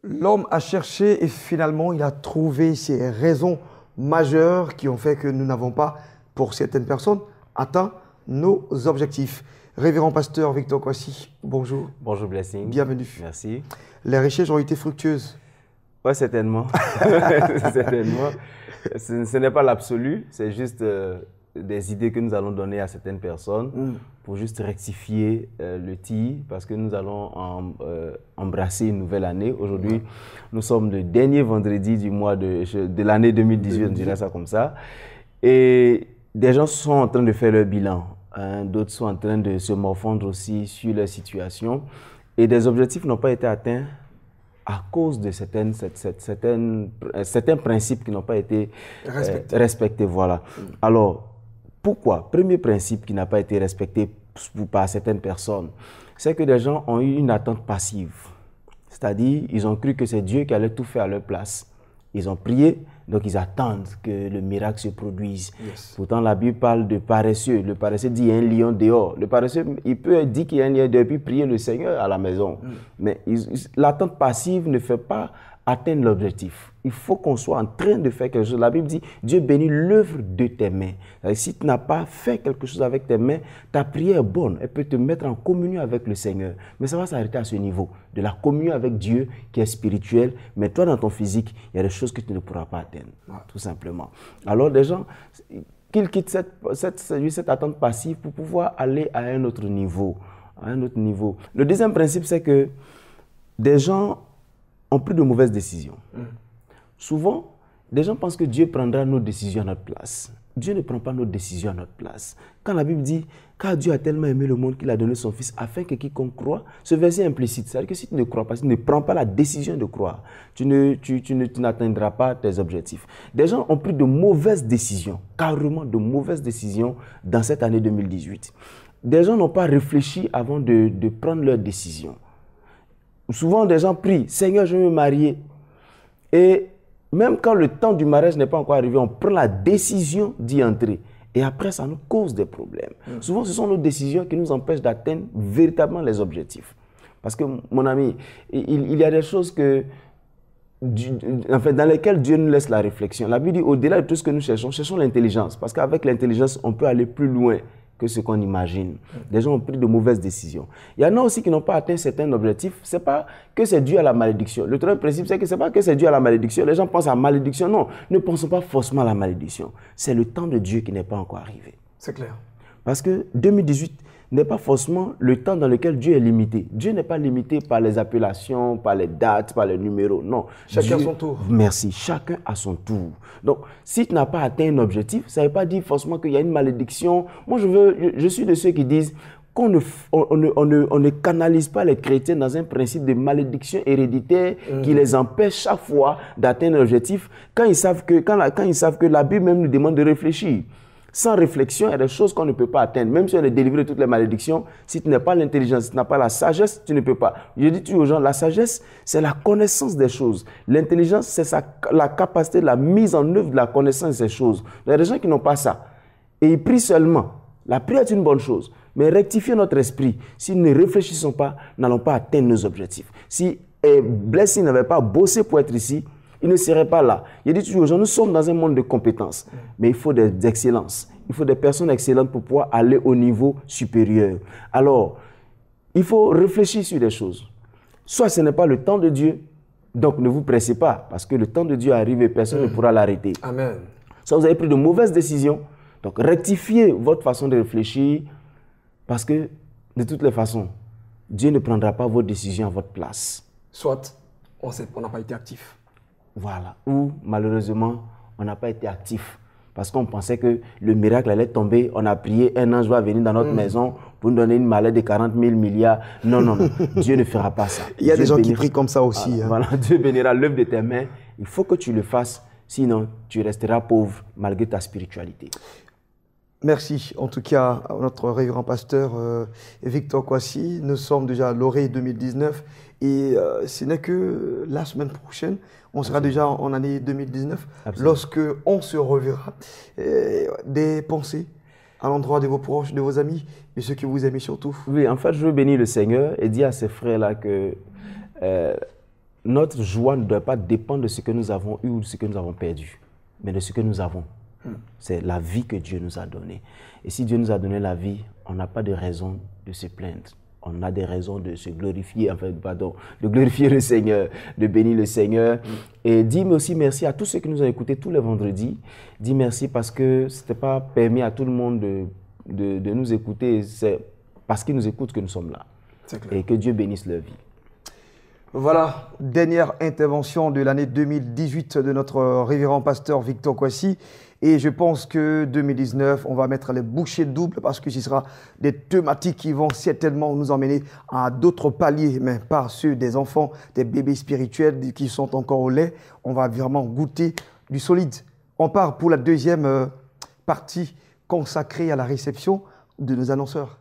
L'homme a cherché et finalement il a trouvé ces raisons majeures qui ont fait que nous n'avons pas, pour certaines personnes, atteint nos objectifs. Révérend pasteur Victor Kwasi, bonjour. Bonjour Blessing. Bienvenue. Merci. Les recherches ont été fructueuses. Oui, certainement. Certainement. Ce n'est pas l'absolu, c'est juste des idées que nous allons donner à certaines personnes pour juste rectifier le tir parce que nous allons embrasser une nouvelle année. Aujourd'hui, nous sommes le dernier vendredi du mois de l'année 2018, on dirait ça comme ça. Et des gens sont en train de faire leur bilan. Hein, d'autres sont en train de se morfondre aussi sur leur situation. Et des objectifs n'ont pas été atteints à cause de certains principes qui n'ont pas été respectés. Voilà. Alors, pourquoi? Premier principe qui n'a pas été respecté par certaines personnes, c'est que des gens ont eu une attente passive. C'est-à-dire, ils ont cru que c'est Dieu qui allait tout faire à leur place. Ils ont prié, donc ils attendent que le miracle se produise. Yes. Pourtant, la Bible parle de paresseux. Le paresseux dit qu'il y a un lion dehors. Le paresseux, il peut dire qu'il y a un lion dehors, puis prier le Seigneur à la maison. Mais l'attente passive ne fait pas atteindre l'objectif. Il faut qu'on soit en train de faire quelque chose. La Bible dit, Dieu bénit l'œuvre de tes mains. Si tu n'as pas fait quelque chose avec tes mains, ta prière est bonne. Elle peut te mettre en communion avec le Seigneur. Mais ça va s'arrêter à ce niveau, de la communion avec Dieu qui est spirituelle. Mais toi, dans ton physique, il y a des choses que tu ne pourras pas atteindre, tout simplement. Alors, des gens, qu'ils quittent cette attente passive pour pouvoir aller à un autre niveau. Le deuxième principe, c'est que des gens ont pris de mauvaises décisions. Souvent, des gens pensent que Dieu prendra nos décisions à notre place. Dieu ne prend pas nos décisions à notre place. Quand la Bible dit « Car Dieu a tellement aimé le monde qu'il a donné son Fils afin que quiconque croit », ce verset implicite, c'est-à-dire que si tu ne crois pas, si tu ne prends pas la décision de croire, tu n'atteindras pas tes objectifs. Des gens ont pris de mauvaises décisions, carrément de mauvaises décisions dans cette année 2018. Des gens n'ont pas réfléchi avant de prendre leurs décisions. Souvent, des gens prient « Seigneur, je veux me marier ». Et même quand le temps du mariage n'est pas encore arrivé, on prend la décision d'y entrer. Et après, ça nous cause des problèmes. Souvent, ce sont nos décisions qui nous empêchent d'atteindre véritablement les objectifs. Parce que, mon ami, il y a des choses dans lesquelles Dieu nous laisse la réflexion. La Bible dit, au-delà de tout ce que nous cherchons l'intelligence. Parce qu'avec l'intelligence, on peut aller plus loin que ce qu'on imagine. Des gens ont pris de mauvaises décisions. Il y en a aussi qui n'ont pas atteint certains objectifs. Ce n'est pas que c'est dû à la malédiction. Le troisième principe, c'est que ce n'est pas que c'est dû à la malédiction. Les gens pensent à la malédiction. Non, ne pensons pas forcément à la malédiction. C'est le temps de Dieu qui n'est pas encore arrivé. C'est clair. Parce que 2018 n'est pas forcément le temps dans lequel Dieu est limité. Dieu n'est pas limité par les appellations, par les dates, par les numéros. Non. Chacun à son tour. Merci. Chacun à son tour. Donc, si tu n'as pas atteint un objectif, ça ne veut pas dire forcément qu'il y a une malédiction. Moi, je suis de ceux qui disent qu'on ne canalise pas les chrétiens dans un principe de malédiction héréditaire qui les empêche chaque fois d'atteindre l'objectif quand ils savent que la Bible même nous demande de réfléchir. Sans réflexion, il y a des choses qu'on ne peut pas atteindre. Même si on est délivré de toutes les malédictions, si tu n'as pas l'intelligence, si tu n'as pas la sagesse, tu ne peux pas. Je dis toujours aux gens, la sagesse, c'est la connaissance des choses. L'intelligence, c'est la capacité de la mise en œuvre de la connaissance de ces choses. Il y a des gens qui n'ont pas ça. Et ils prient seulement. La prière est une bonne chose. Mais rectifier notre esprit, si nous ne réfléchissons pas, nous n'allons pas atteindre nos objectifs. Si Blessing n'avait pas bossé pour être ici, il ne serait pas là. Il dit toujours aux gens, nous sommes dans un monde de compétences, mais il faut des excellences. Il faut des personnes excellentes pour pouvoir aller au niveau supérieur. Alors, il faut réfléchir sur des choses. Soit ce n'est pas le temps de Dieu, donc ne vous pressez pas, parce que le temps de Dieu arrive et personne ne pourra l'arrêter. Amen. Soit vous avez pris de mauvaises décisions, donc rectifiez votre façon de réfléchir, parce que de toutes les façons, Dieu ne prendra pas vos décisions à votre place. Soit on n'a pas été actif. Voilà. Ou malheureusement, on n'a pas été actif. Parce qu'on pensait que le miracle allait tomber. On a prié, un ange va venir dans notre maison pour nous donner une maladie de 40 000 milliards. Non, non, non. Dieu ne fera pas ça. Il y a des gens qui prient comme ça aussi. Voilà, voilà. Dieu bénira l'œuvre de tes mains. Il faut que tu le fasses. Sinon, tu resteras pauvre malgré ta spiritualité. Merci en tout cas à notre révérend pasteur Victor Kwasi. Nous sommes déjà à l'orée 2019 et ce n'est que la semaine prochaine, on sera déjà en année 2019. Absolument. Lorsque on se reverra. Des pensées à l'endroit de vos proches, de vos amis et ceux qui vous aiment surtout. Oui, en fait, je veux bénir le Seigneur et dire à ces frères-là que notre joie ne doit pas dépendre de ce que nous avons eu ou de ce que nous avons perdu, mais de ce que nous avons. C'est la vie que Dieu nous a donnée. Et si Dieu nous a donné la vie, on n'a pas de raison de se plaindre. On a des raisons de se glorifier, de glorifier le Seigneur, de bénir le Seigneur. Et dis aussi merci à tous ceux qui nous ont écoutés tous les vendredis. Dis merci parce que ce n'était pas permis à tout le monde de nous écouter. C'est parce qu'ils nous écoutent que nous sommes là. Et que Dieu bénisse leur vie. Voilà, dernière intervention de l'année 2018 de notre révérend pasteur Victor Kwasi. Et je pense que 2019, on va mettre les bouchées doubles parce que ce sera des thématiques qui vont certainement nous emmener à d'autres paliers, mais pas ceux des enfants, des bébés spirituels qui sont encore au lait. On va vraiment goûter du solide. On part pour la deuxième partie consacrée à la réception de nos annonceurs.